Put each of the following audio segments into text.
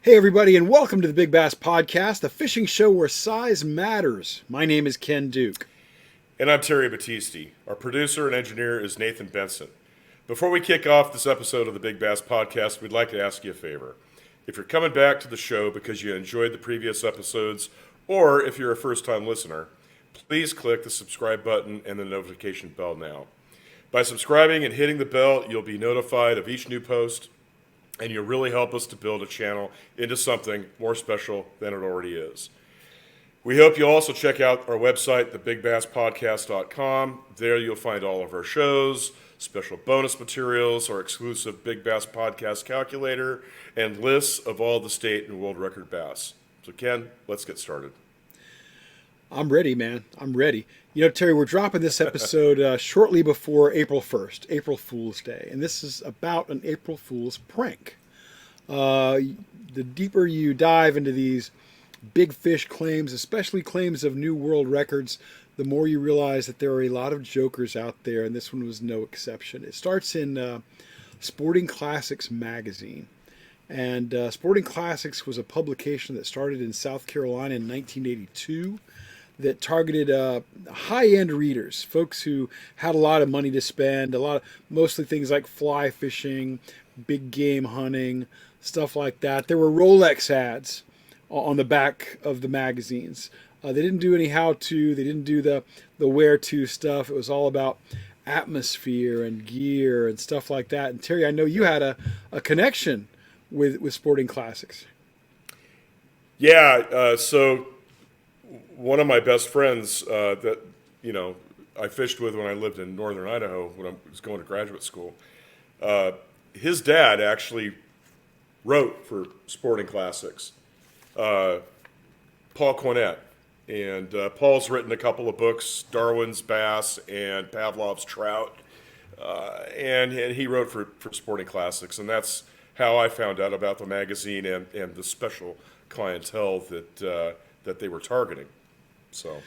Hey, everybody, and welcome to the Big Bass Podcast, a fishing show where size matters. My name is Ken Duke. And I'm Terry Battisti. Our producer and engineer is Nathan Benson. Before we kick off this episode of the Big Bass Podcast, we'd like to ask you a favor. If you're coming back to the show because you enjoyed the previous episodes, or if you're a first-time listener, please click the subscribe button and the notification bell now. By subscribing and hitting the bell, you'll be notified of each new post, and you'll really help us to build a channel into something more special than it already is. We hope you'll also check out our website, thebigbasspodcast.com. There you'll find all of our shows, special bonus materials, our exclusive Big Bass Podcast calculator, and lists of all the state and world record bass. So Ken, let's get started. I'm ready, man. I'm ready. You know, Terry, we're dropping this episode shortly before April 1st, April Fool's Day, and this is about an April Fool's prank. The deeper you dive into these big fish claims, especially claims of new world records, the more you realize that there are a lot of jokers out there, and this one was no exception. It starts in Sporting Classics magazine. And Sporting Classics was a publication that started in South Carolina in 1982 that targeted high-end readers, folks who had a lot of money to spend, mostly things like fly fishing, big game hunting, stuff like that. There were Rolex ads on the back of the magazines. They didn't do any how-to. They didn't do the where-to stuff. It was all about atmosphere and gear and stuff like that. And Terry, I know you had a connection with Sporting Classics. Yeah, so one of my best friends I fished with when I lived in northern Idaho when I was going to graduate school, his dad actually wrote for Sporting Classics, Paul Cornett. And Paul's written a couple of books, Darwin's Bass and Pavlov's Trout, and he wrote for Sporting Classics. And that's how I found out about the magazine and the special clientele that they were targeting. So,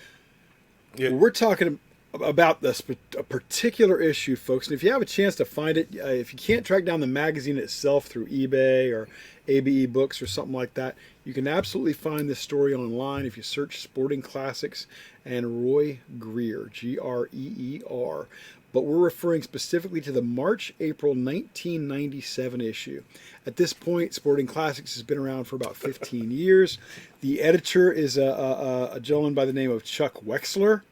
Well, we're talking about a particular issue, folks. And if you have a chance to find it, if you can't track down the magazine itself through eBay or ABE Books or something like that, you can absolutely find this story online if you search Sporting Classics and Roy Greer, Greer. But we're referring specifically to the March-April 1997 issue. At this point, Sporting Classics has been around for about 15 years. The editor is a gentleman by the name of Chuck Wexler.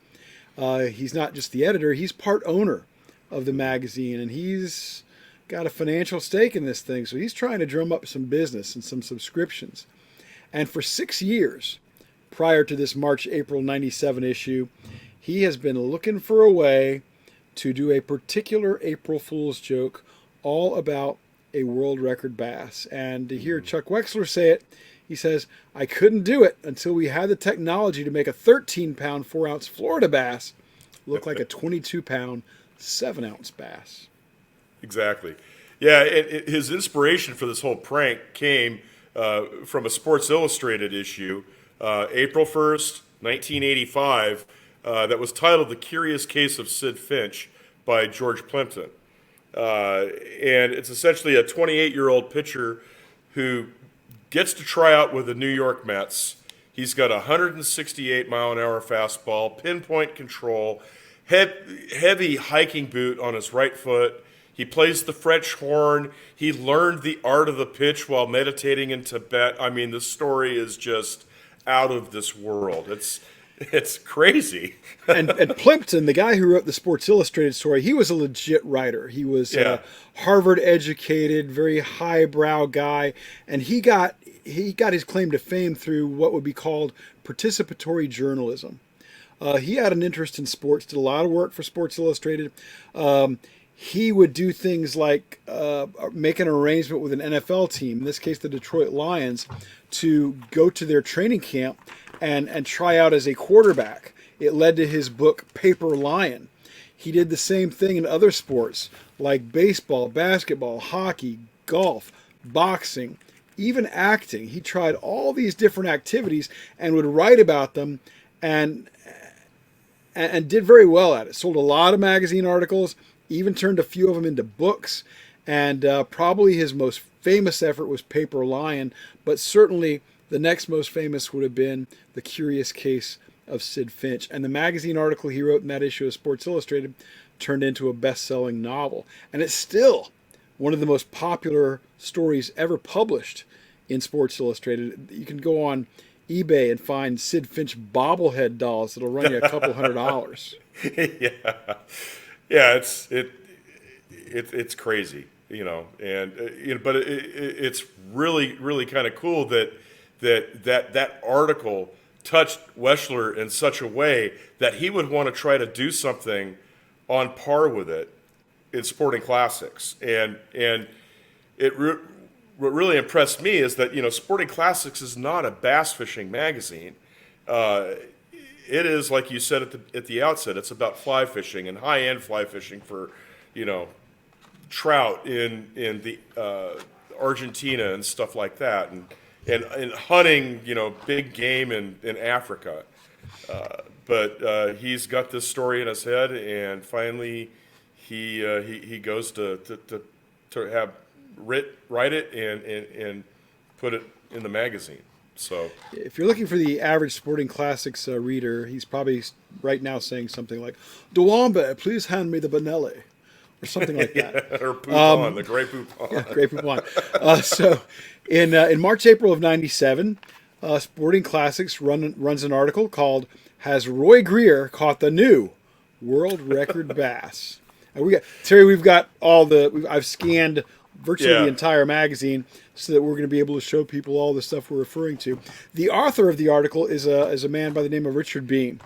He's not just the editor, he's part owner of the magazine, and he's got a financial stake in this thing, so he's trying to drum up some business and some subscriptions. And for 6 years, prior to this March-April 97 issue, he has been looking for a way to do a particular April Fool's joke all about a world record bass. And to hear Chuck Wexler say it, he says, I couldn't do it until we had the technology to make a 13-pound, 4-ounce Florida bass look like a 22-pound, 7-ounce bass. Exactly. Yeah, his inspiration for this whole prank came from a Sports Illustrated issue, April 1st, 1985, that was titled The Curious Case of Sid Finch by George Plimpton. And it's essentially a 28-year-old pitcher who gets to try out with the New York Mets. He's got a 168-mile-an-hour fastball, pinpoint control, heavy hiking boot on his right foot. He plays the French horn. He learned the art of the pitch while meditating in Tibet. I mean, the story is just out of this world. It's crazy. and Plimpton, the guy who wrote the Sports Illustrated story, he was a legit writer. He was Harvard educated, very highbrow guy, and he got his claim to fame through what would be called participatory journalism. He had an interest in sports, did a lot of work for Sports Illustrated. He would do things like make an arrangement with an NFL team, in this case the Detroit Lions, to go to their training camp and try out as a quarterback. It led to his book, Paper Lion. He did the same thing in other sports like baseball, basketball, hockey, golf, boxing, even acting. He tried all these different activities and would write about them and did very well at it. Sold a lot of magazine articles, even turned a few of them into books. And probably his most famous effort was Paper Lion, but certainly the next most famous would have been The Curious Case of Sid Finch. And the magazine article he wrote in that issue of Sports Illustrated turned into a best-selling novel. And it's still one of the most popular stories ever published in Sports Illustrated. You can go on eBay and find Sid Finch bobblehead dolls that'll run you a couple $100. Yeah, yeah, it's crazy, and but it's really kind of cool that article touched Weschler in such a way that he would want to try to do something on par with it in Sporting Classics, and what really impressed me is that Sporting Classics is not a bass fishing magazine. It is, like you said at the outset, it's about fly fishing and high end fly fishing for trout in the Argentina and stuff like that, and hunting big game in Africa. But he's got this story in his head, and finally he goes to have write it and put it in the magazine. So if you're looking for the average Sporting Classics reader, he's probably right now saying something like, "Dewambe, please hand me the Benelli," or something like that. Or Poupon, the Grey Poupon. Yeah, Grey Poupon. So in March, April of '97, Sporting Classics runs an article called "Has Roy Greer Caught the New World Record Bass?" And we've got I've scanned virtually the entire magazine so that we're going to be able to show people all the stuff we're referring to. The author of the article is a man by the name of Richard Beam.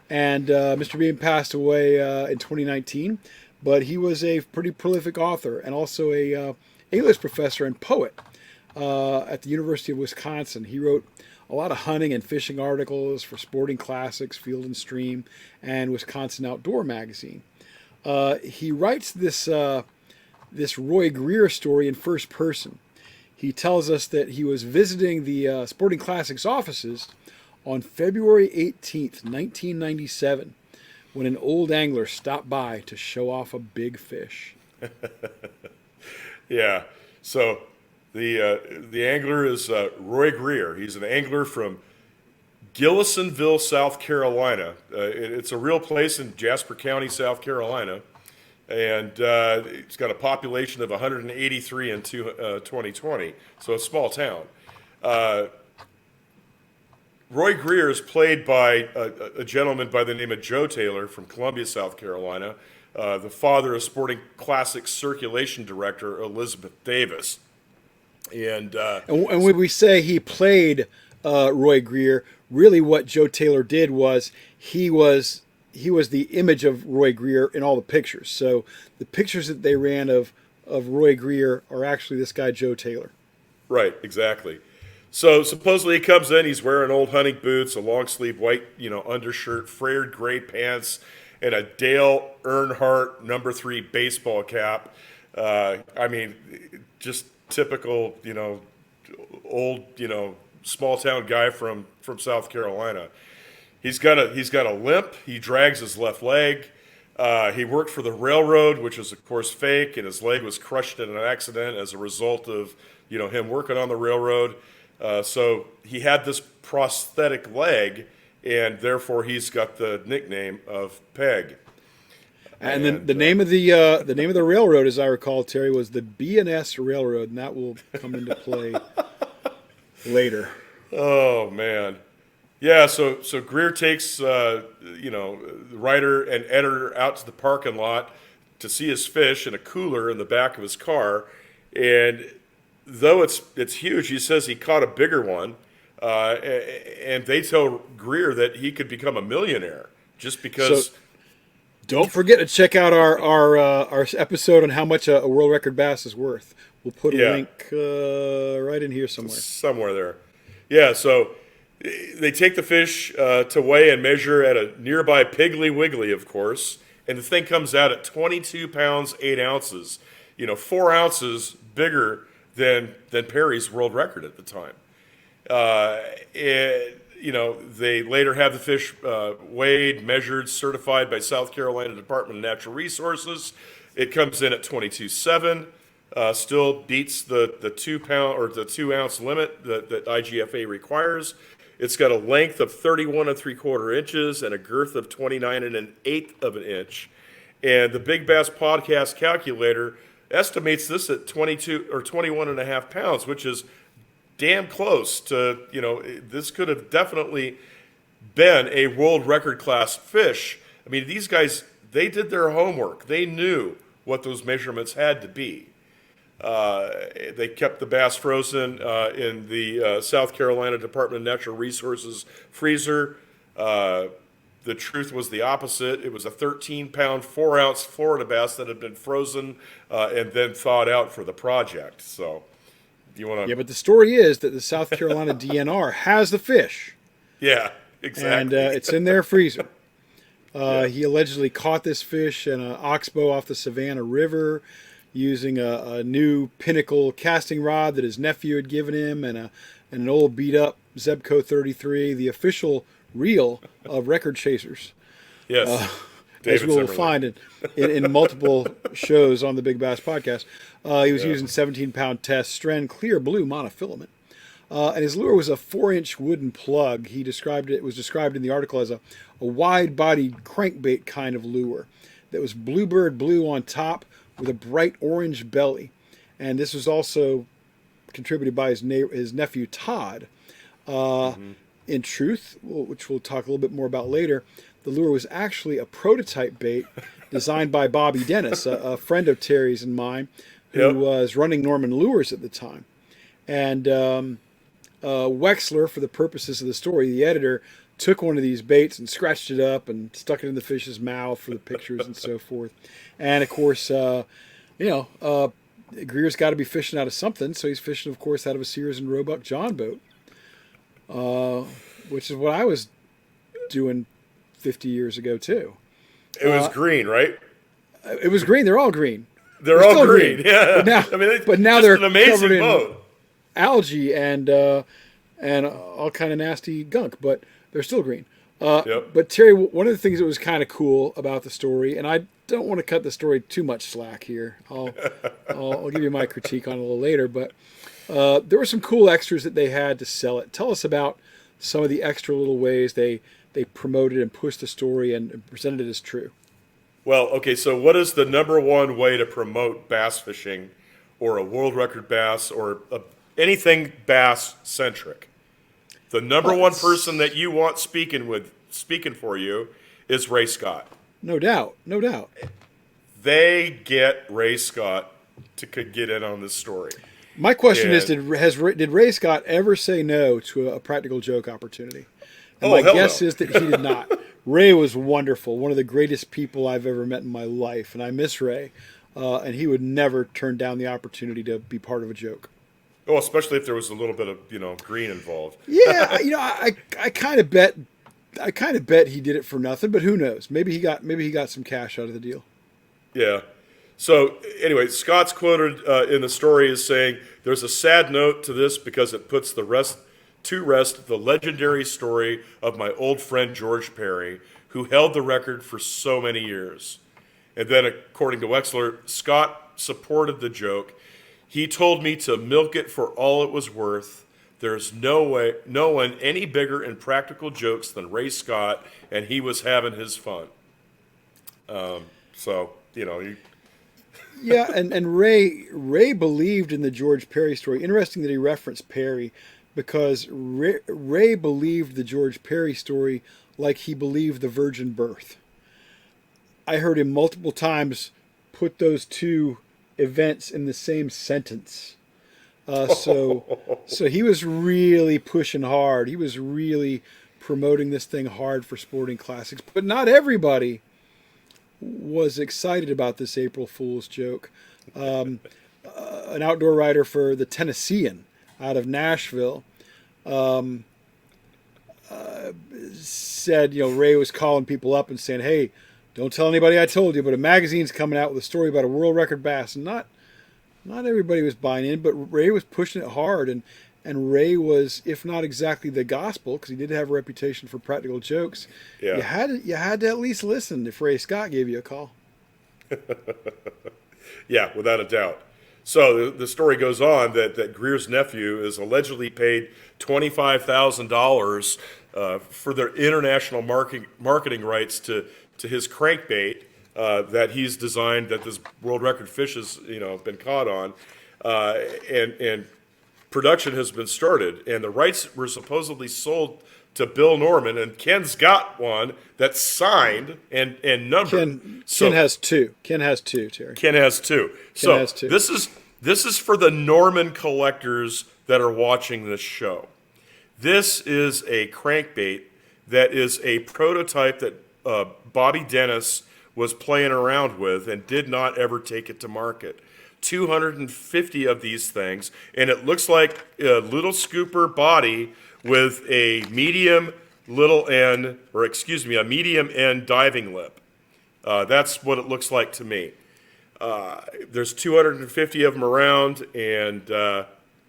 And Mr. Beam passed away in 2019, but he was a pretty prolific author and also a English professor and poet at the University of Wisconsin. He wrote a lot of hunting and fishing articles for Sporting Classics, Field and Stream, and Wisconsin Outdoor Magazine. He writes this Roy Greer story in first person. He tells us that he was visiting the Sporting Classics offices on February 18th, 1997, when an old angler stopped by to show off a big fish. Yeah. So the angler is Roy Greer. He's an angler from Gillisonville, South Carolina. It's a real place in Jasper County, South Carolina. And it's got a population of 183 in 2020, so a small town. Roy Greer is played by a gentleman by the name of Joe Taylor from Columbia, South Carolina, the father of Sporting Classics circulation director Elizabeth Davis. And when we say he played Roy Greer, really what Joe Taylor did was he was the image of Roy Greer in all the pictures. So the pictures that they ran of Roy Greer are actually this guy, Joe Taylor. Right, exactly. So supposedly he comes in, he's wearing old hunting boots, a long sleeve white, undershirt, frayed gray pants, and a Dale Earnhardt number 3 baseball cap. Just typical, old, small town guy from South Carolina. He's got a limp. He drags his left leg. He worked for the railroad, which is of course fake, and his leg was crushed in an accident as a result of him working on the railroad. So he had this prosthetic leg, and therefore he's got the nickname of Peg. And then the name of the railroad, as I recall, Terry, was the B&S Railroad, and that will come into play later. Oh man. Yeah, so Greer takes the writer and editor out to the parking lot to see his fish in a cooler in the back of his car, and though it's huge, he says he caught a bigger one, and they tell Greer that he could become a millionaire just because. So, don't forget to check out our episode on how much a world record bass is worth. We'll put a link right in here somewhere. Somewhere there. Yeah, so they take the fish to weigh and measure at a nearby Piggly Wiggly, of course, and the thing comes out at 22 pounds, 8 ounces. 4 ounces bigger than Perry's world record at the time. They later have the fish weighed, measured, certified by South Carolina Department of Natural Resources. It comes in at 22.7. still beats the 2 pound or the 2 ounce limit that IGFA requires. It's got a length of 31 3/4 inches and a girth of 29 1/8 of an inch. And the Big Bass Podcast calculator estimates this at 22 or 21.5 pounds, which is damn close to, this could have definitely been a world record class fish. I mean, these guys, they did their homework. They knew what those measurements had to be. They kept the bass frozen in the South Carolina Department of Natural Resources freezer. The truth was the opposite. It was a 13-pound, 4-ounce Florida bass that had been frozen and then thawed out for the project. So, do you want to? Yeah, but the story is that the South Carolina DNR has the fish. Yeah, exactly. And it's in their freezer. He allegedly caught this fish in an oxbow off the Savannah River using a new Pinnacle casting rod that his nephew had given him and an old beat-up Zebco 33, the official reel of record chasers. Yes. As we will find in multiple shows on the Big Bass Podcast. He was using 17-pound test Stren clear blue monofilament. And his lure was a 4-inch wooden plug. It was described in the article as a wide-bodied crankbait kind of lure that was bluebird blue on top with a bright orange belly. And this was also contributed by his nephew Todd. In truth, which we'll talk a little bit more about later, the lure was actually a prototype bait designed by Bobby Dennis, a friend of Terry's and mine, who was running Norman Lures at the time. And Wexler, for the purposes of the story, the editor, took one of these baits and scratched it up and stuck it in the fish's mouth for the pictures and so forth. And of course, Greer's got to be fishing out of something, so he's fishing, of course, out of a Sears and Roebuck John boat, which is what I was doing 50 years ago too. It was green, right? It was green. They're all green. They're all green. Yeah. But now they're an amazing covered in boat. Algae and all kind of nasty gunk, but they're still green. But Terry, one of the things that was kind of cool about the story, and I don't want to cut the story too much slack here. I'll give you my critique on it a little later, but there were some cool extras that they had to sell it. Tell us about some of the extra little ways they promoted and pushed the story and presented it as true. Well, okay, so what is the number one way to promote bass fishing or a world record bass or anything bass-centric? The number one person that you want speaking for you is Ray Scott. No doubt. They get Ray Scott to get in on this story. My question is, did Ray Scott ever say no to a practical joke opportunity? And my guess is that he did not. Ray was wonderful, one of the greatest people I've ever met in my life, and I miss Ray. And he would never turn down the opportunity to be part of a joke. Oh, especially if there was a little bit of green involved. Yeah, I kind of bet he did it for nothing, but who knows? Maybe he got some cash out of the deal. Yeah. So anyway, Scott's quoted in the story as saying, "There's a sad note to this because it puts to rest the legendary story of my old friend George Perry, who held the record for so many years." And then, according to Wexler, Scott supported the joke. He told me to milk it for all it was worth. There's no one any bigger in practical jokes than Ray Scott, and he was having his fun. Yeah, and Ray believed in the George Perry story. Interesting that he referenced Perry, because Ray believed the George Perry story like he believed the virgin birth. I heard him multiple times put those two events in the same sentence. So he was really pushing hard. He was really promoting this thing hard for Sporting Classics. But not everybody was excited about this April Fool's joke. An outdoor writer for the Tennessean out of Nashville said, Ray was calling people up and saying, "Hey, don't tell anybody I told you, but a magazine's coming out with a story about a world record bass." And not everybody was buying in, but Ray was pushing it hard. And Ray was, if not exactly the gospel, because he did have a reputation for practical jokes, you had to at least listen if Ray Scott gave you a call. Yeah, without a doubt. So the story goes on that Greer's nephew is allegedly paid $25,000 for their international marketing rights to his crankbait that he's designed, that this world record fish has been caught on, and production has been started, and the rights were supposedly sold to Bill Norman, and Ken's got one that's signed and numbered. Ken has two. Ken has two, Terry. Ken has two. Ken has two. This is for the Norman collectors that are watching this show. This is a crankbait that is a prototype that Bobby Dennis was playing around with and did not ever take it to market. 250 of these things, and it looks like a little scooper body with a medium end diving lip. That's what it looks like to me. There's 250 of them around, and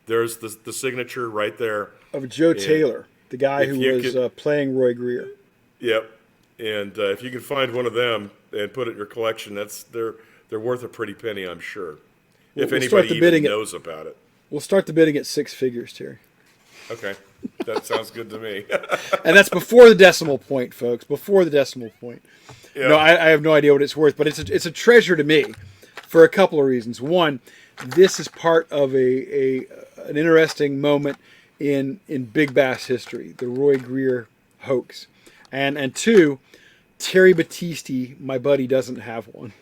there's the signature right there of Joe Taylor, the guy who was playing Roy Greer. Yep. And if you can find one of them and put it in your collection, they're worth a pretty penny, I'm sure. If anybody even knows about it. We'll start the bidding at six figures, Terry. Okay. That sounds good to me. And that's before the decimal point, folks. Before the decimal point. Yep. No, I have no idea what it's worth, but it's a treasure to me for a couple of reasons. One, this is part of an interesting moment in big bass history, the Roy Greer hoax. And two, Terry Battisti, my buddy, doesn't have one.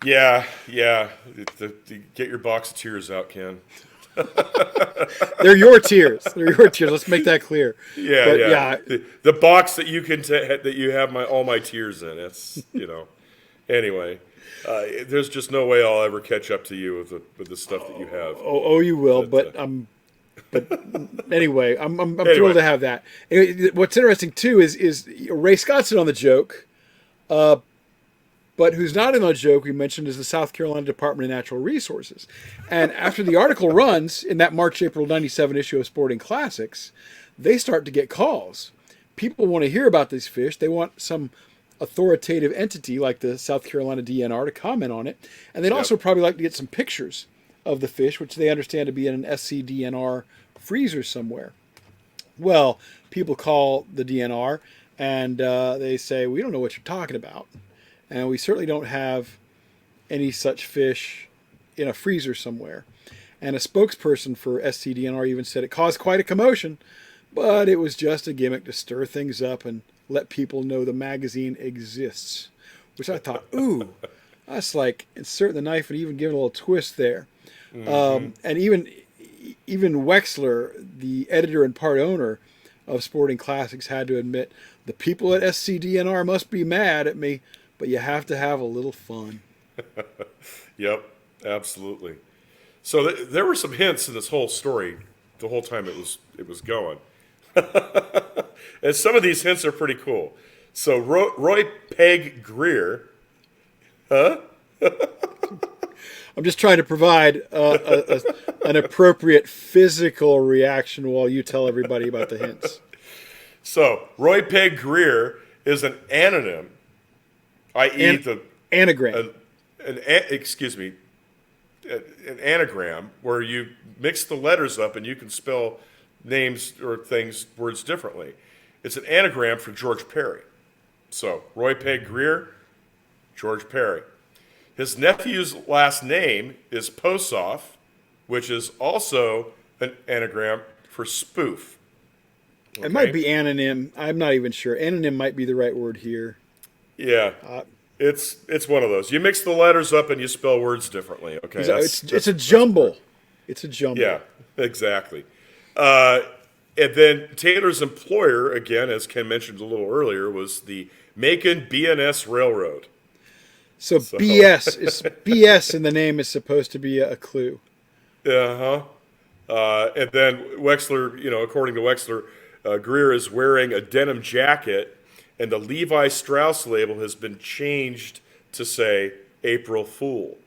Yeah. Get your box of tears out, Ken. They're your tears. Let's make that clear. Yeah. The box that you can that you have all my tears in. It's Anyway, there's just no way I'll ever catch up to you with the stuff that you have. Oh, you will. But anyway, I'm thrilled to have that. What's interesting too is Ray Scott's in on the joke. But who's not in on the joke, we mentioned, is the South Carolina Department of Natural Resources. And after the article runs in that March-April 97 issue of Sporting Classics, they start to get calls. People want to hear about these fish. They want some authoritative entity like the South Carolina DNR to comment on it. And they'd also probably like to get some pictures of the fish, which they understand to be in an SCDNR freezer somewhere. Well, people call the DNR and they say, we don't know what you're talking about. And we certainly don't have any such fish in a freezer somewhere. And a spokesperson for SCDNR even said it caused quite a commotion, but it was just a gimmick to stir things up and let people know the magazine exists. Which I thought, ooh, that's like inserting the knife and even giving a little twist there. Mm-hmm. And even Wexler, the editor and part owner of Sporting Classics, had to admit, the people at SCDNR must be mad at me, but you have to have a little fun. Yep, absolutely. So there were some hints in this whole story the whole time it was going. And some of these hints are pretty cool. So Roy Peg Greer, huh? I'm just trying to provide an appropriate physical reaction while you tell everybody about the hints. So Roy Peg Greer is an anonym, i.e. the anagram. An anagram where you mix the letters up and you can spell names or words differently. It's an anagram for George Perry. So Roy Peg Greer, George Perry. His nephew's last name is Posoff, which is also an anagram for spoof. Okay? It might be anonym. I'm not even sure. Anonym might be the right word here. Yeah. It's one of those. You mix the letters up and you spell words differently. Okay, it's a jumble. It's a jumble. Yeah, exactly. And then Taylor's employer, again, as Ken mentioned a little earlier, was the Macon B&S Railroad. So BS is BS in the name is supposed to be a clue. And then Wexler, according to Wexler, Greer is wearing a denim jacket, and the Levi Strauss label has been changed to say April Fool.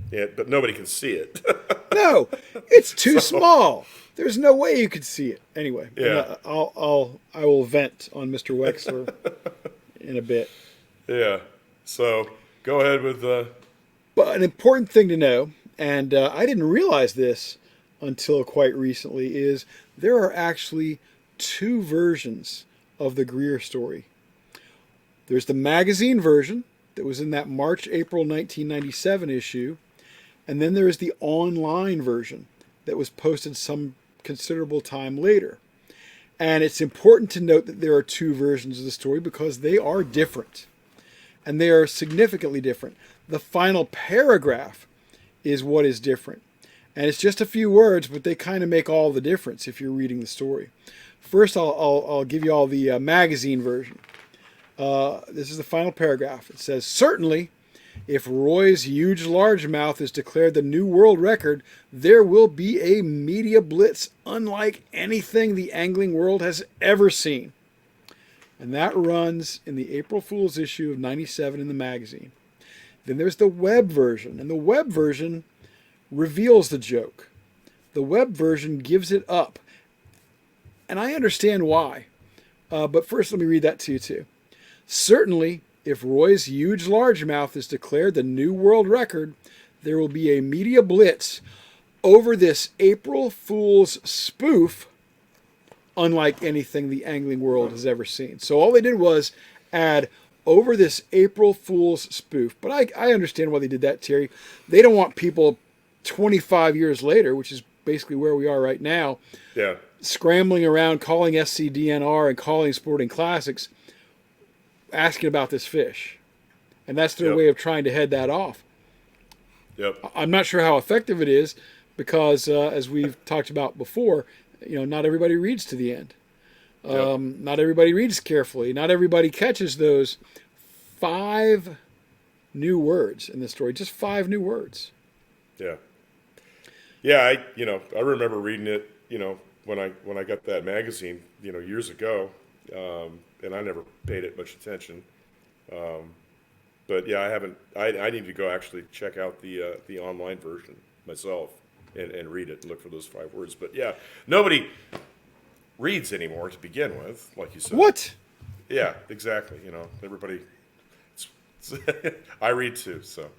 But nobody can see it. No, it's too small. There's no way you could see it. Anyway, yeah. I will vent on Mr. Wexler in a bit. Yeah. So go ahead with But an important thing to know, and I didn't realize this until quite recently, is there are actually two versions of the Greer story. There's the magazine version that was in that March-April 1997 issue, and then there is the online version that was posted some considerable time later. And it's important to note that there are two versions of the story because they are different. And they are significantly different. The final paragraph is what is different. And it's just a few words, but they kind of make all the difference if you're reading the story. First, I'll give you all the magazine version. This is the final paragraph. It says, "Certainly, if Roy's huge largemouth is declared the new world record, there will be a media blitz unlike anything the angling world has ever seen." And that runs in the April Fool's issue of 97 in the magazine. Then there's the web version, and the web version reveals the joke. The web version gives it up. And I understand why. But first, let me read that to you too. "Certainly, if Roy's huge largemouth is declared the new world record, there will be a media blitz over this April Fool's spoof unlike anything the angling world has ever seen." So all they did was add "over this April Fool's spoof." But I understand why they did that, Terry. They don't want people 25 years later, which is basically where we are right now, scrambling around calling SCDNR and calling Sporting Classics asking about this fish. And that's their way of trying to head that off. I'm not sure how effective it is because, as we've talked about before, not everybody reads to the end. Not everybody reads carefully. Not everybody catches those 5 new words in the story. Just 5 new words. I remember reading it, when I got that magazine, years ago, and I never paid it much attention. But yeah, I need to go actually check out the online version myself and read it and look for those 5 words. But yeah, nobody reads anymore to begin with, like you said. What? Yeah, exactly. Everybody. I read too, so.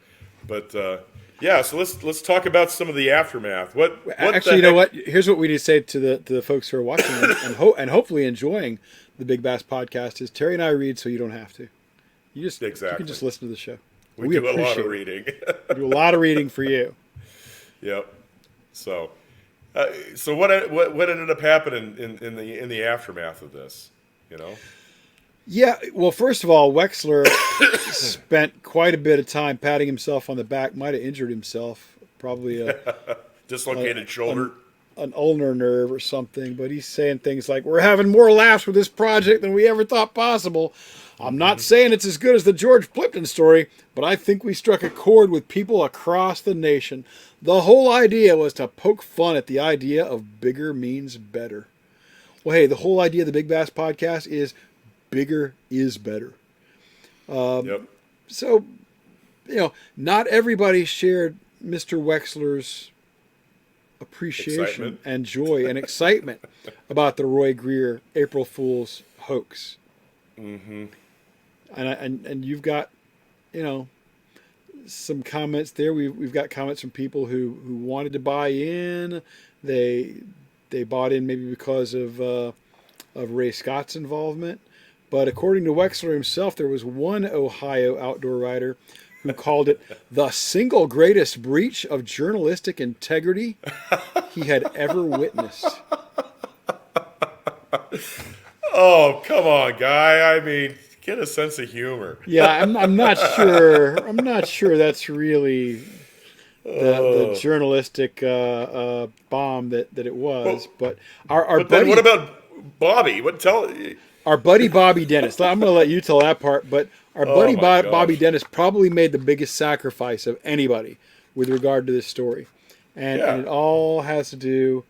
But so let's talk about some of the aftermath. What actually, you know what? Here's what we need to say to the folks who are watching and hopefully enjoying the Big Bass podcast is Terry and I read so you don't have to. You can just listen to the show. We do a lot of reading. We do a lot of reading for you. Yep. So what ended up happening in the aftermath of this? Yeah, well, first of all, Wexler spent quite a bit of time patting himself on the back. Might have injured himself, probably a dislocated shoulder, an ulnar nerve or something. But he's saying things like, "We're having more laughs with this project than we ever thought possible. I'm not saying it's as good as the George Plimpton story, but I think we struck a chord with people across the nation. The whole idea was to poke fun at the idea of bigger means better." Well, hey, the whole idea of the Big Bass podcast is bigger is better. So, not everybody shared Mr. Wexler's appreciation and joy and excitement about the Roy Greer April Fool's hoax. Mm-hmm. And you've got, some comments there. We've got comments from people who wanted to buy in. They bought in maybe because of Ray Scott's involvement. But according to Wexler himself, there was one Ohio outdoor writer who called it the single greatest breach of journalistic integrity he had ever witnessed. Oh, come on, guy. I mean, get a sense of humor. Yeah, I'm not sure. I'm not sure that's really the journalistic bomb that it was. But our buddy, what about Bobby? Our buddy Bobby Dennis. I'm going to let you tell that part, but our buddy Bobby Dennis probably made the biggest sacrifice of anybody with regard to this story. And it all has to do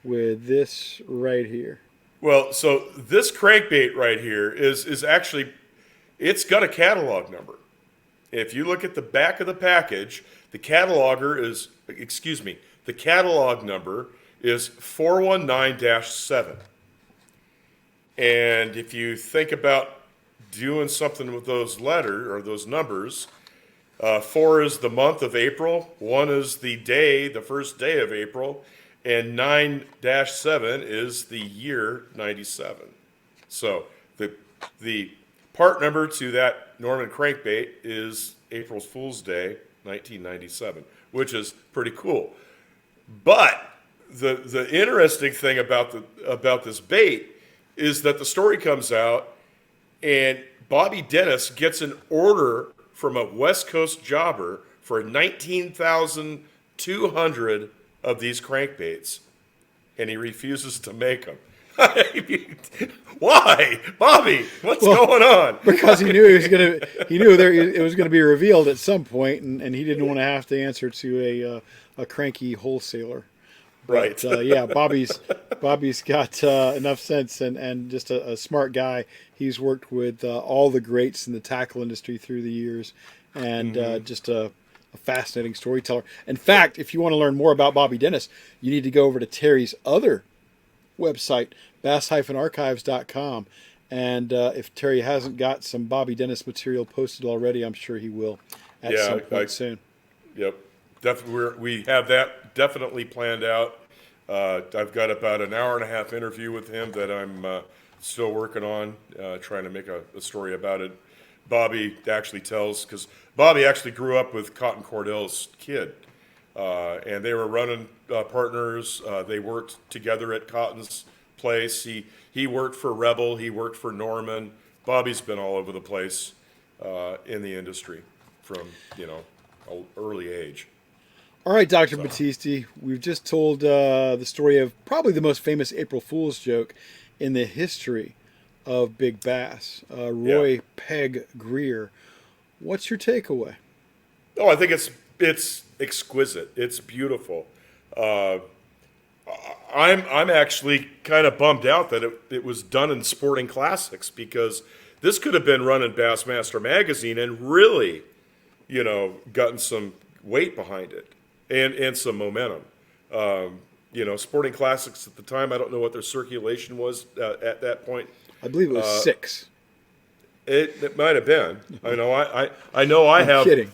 with this right here. Well, so this crankbait right here is actually, it's got a catalog number. If you look at the back of the package, the catalog number is 419-7. And if you think about doing something with those letters or those numbers, 4 is the month of April. 1 is the first day of April. And 9-7 is the year 97. So the part number to that Norman crankbait is April Fool's Day, 1997, which is pretty cool. But the interesting thing about this bait is that the story comes out and Bobby Dennis gets an order from a West Coast jobber for 19,200 of these crankbaits, and he refuses to make them. Why, Bobby? What's going on? Because he knew it was gonna be revealed at some point, and he didn't want to have to answer to a cranky wholesaler. Right. But, yeah, Bobby's got enough sense and just a smart guy. He's worked with all the greats in the tackle industry through the years, and just a fascinating storyteller. In fact, if you want to learn more about Bobby Dennis, you need to go over to Terry's other website, bass-archives.com. And if Terry hasn't got some Bobby Dennis material posted already, I'm sure he will at some point soon. Yep. We have that definitely planned out. I've got about an hour and a half interview with him that I'm still working on, trying to make a story about it. Bobby actually tells, because Bobby actually grew up with Cotton Cordell's kid, and they were running partners. They worked together at Cotton's place. He worked for Rebel. He worked for Norman. Bobby's been all over the place in the industry from early age. All right, Dr. Battisti, we've just told the story of probably the most famous April Fool's joke in the history of big bass, Roy Peg Greer. What's your takeaway? Oh, I think it's exquisite. It's beautiful. I'm actually kind of bummed out that it was done in Sporting Classics, because this could have been run in Bassmaster Magazine and really, gotten some weight behind it and some momentum. Sporting Classics at the time, I don't know what their circulation was at that point. I believe it was 6. It might have been. I know I have. Kidding.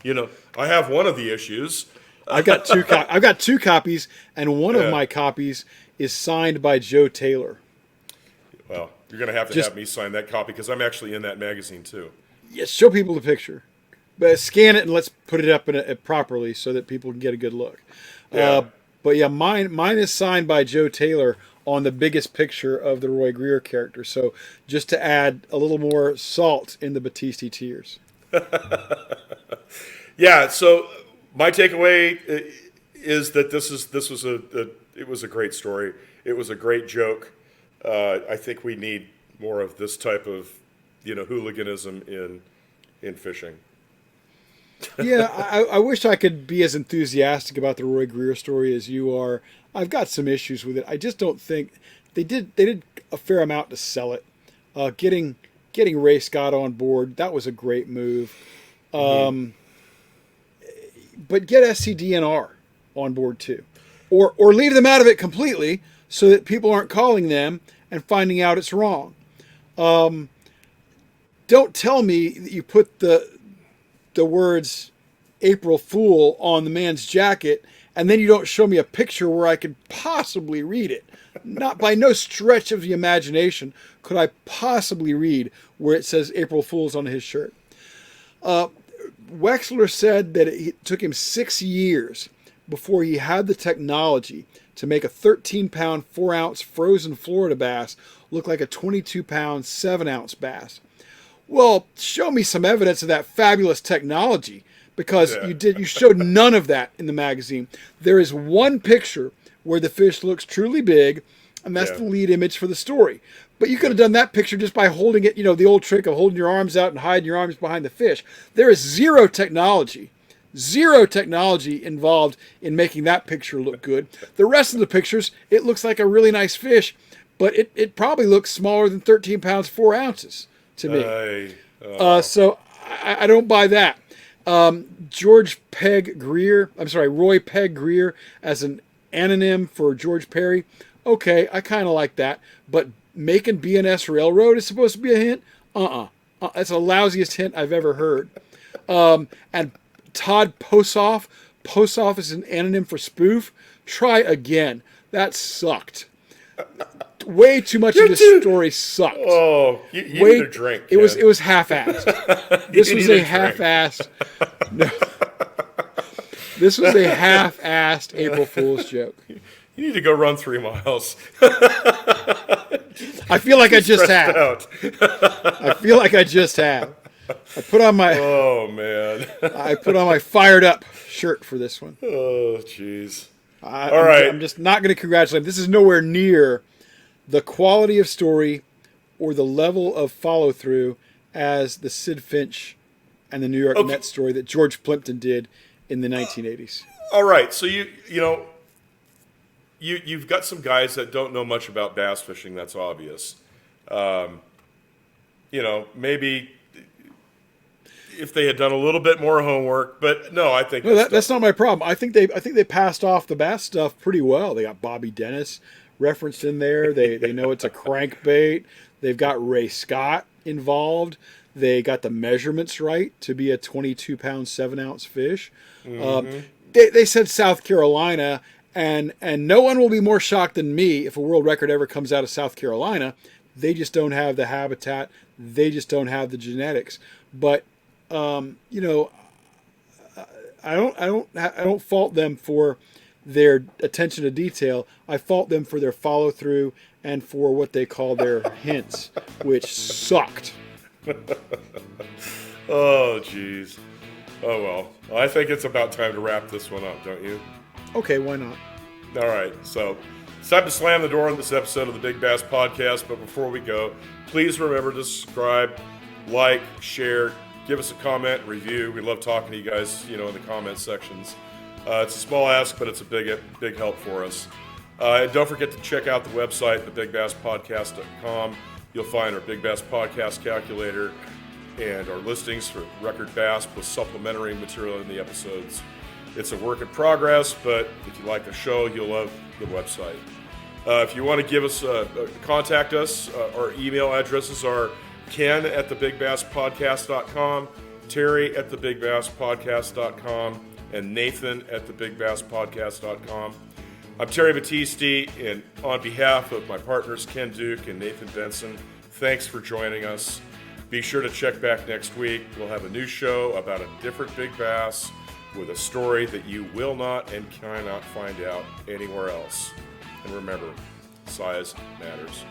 I have one of the issues. I've got two. I've got 2 copies, and one of my copies is signed by Joe Taylor. Well, you're going to have me sign that copy, because I'm actually in that magazine too. Yeah, show people the picture, but scan it and let's put it up in it properly so that people can get a good look. Yeah. But yeah, mine is signed by Joe Taylor on the biggest picture of the Roy Greer character. So just to add a little more salt in the Battisti tears. Yeah. So my takeaway is that it was a great story. It was a great joke. I think we need more of this type of hooliganism in fishing. Yeah, I wish I could be as enthusiastic about the Roy Greer story as you are. I've got some issues with it. I just don't think they did a fair amount to sell it. Getting Ray Scott on board, that was a great move. But get SCDNR on board too, or leave them out of it completely so that people aren't calling them and finding out it's wrong. Don't tell me that you put the words April Fool on the man's jacket, and then you don't show me a picture where I could possibly read it. Not by no stretch of the imagination could I possibly read where it says April Fool's on his shirt. Wexler said that it took him 6 years before he had the technology to make a 13-pound, 4-ounce frozen Florida bass look like a 22-pound, 7-ounce bass. Well, show me some evidence of that fabulous technology, because you showed none of that in the magazine. There is one picture where the fish looks truly big, and that's the lead image for the story. But you could have done that picture just by holding it, the old trick of holding your arms out and hiding your arms behind the fish. There is zero technology involved in making that picture look good. The rest of the pictures, it looks like a really nice fish, but it probably looks smaller than 13 pounds, 4 ounces to me. So I don't buy that. Roy Peg Greer as an anonym for George Perry. Okay, I kind of like that. But making BNS Railroad is supposed to be a hint? That's the lousiest hint I've ever heard. And Todd Posoff. Posoff is an anonym for spoof. Try again. That sucked. Way too much of this story sucked. Oh, you need a drink. It was half-assed. This was a half-assed. No, this was a half-assed April Fool's joke. You need to go run 3 miles. I feel like I just have. I feel like I just have. I put on my. Oh man. I put on my fired up shirt for this one. Oh jeez. All right. I'm just not going to congratulate him. This is nowhere near the quality of story or the level of follow through as the Sid Finch and the New York Mets story that George Plimpton did in the 1980s. All right. So you've got some guys that don't know much about bass fishing. That's obvious. Maybe if they had done a little bit more homework, but no, I think that's not my problem. I think they passed off the bass stuff pretty well. They got Bobby Dennis referenced in there. They know it's a crankbait. They've got Ray Scott involved. They got the measurements right to be a 22-pound, 7-ounce fish. Mm-hmm. They said South Carolina, and no one will be more shocked than me if a world record ever comes out of South Carolina. They just don't have the habitat. They just don't have the genetics. But I don't fault them for their attention to detail. I fault them for their follow through and for what they call their hints, which sucked. Oh, jeez. Oh, well. I think it's about time to wrap this one up, don't you? Okay, why not? All right. So it's time to slam the door on this episode of the Big Bass Podcast. But before we go, please remember to subscribe, like, share, give us a comment, review. We love talking to you guys, in the comment sections. It's a small ask, but it's a big help for us. And don't forget to check out the website, thebigBassPodcast.com. You'll find our Big Bass Podcast calculator and our listings for record bass plus supplementary material in the episodes. It's a work in progress, but if you like the show, you'll love the website. If you want to give us, contact us, our email addresses are Ken at thebigBassPodcast.com, Terry at thebigBassPodcast.com, and Nathan at thebigBassPodcast.com. I'm Terry Battisti, and on behalf of my partners Ken Duke and Nathan Benson, thanks for joining us. Be sure to check back next week. We'll have a new show about a different big bass with a story that you will not and cannot find out anywhere else. And remember, size matters.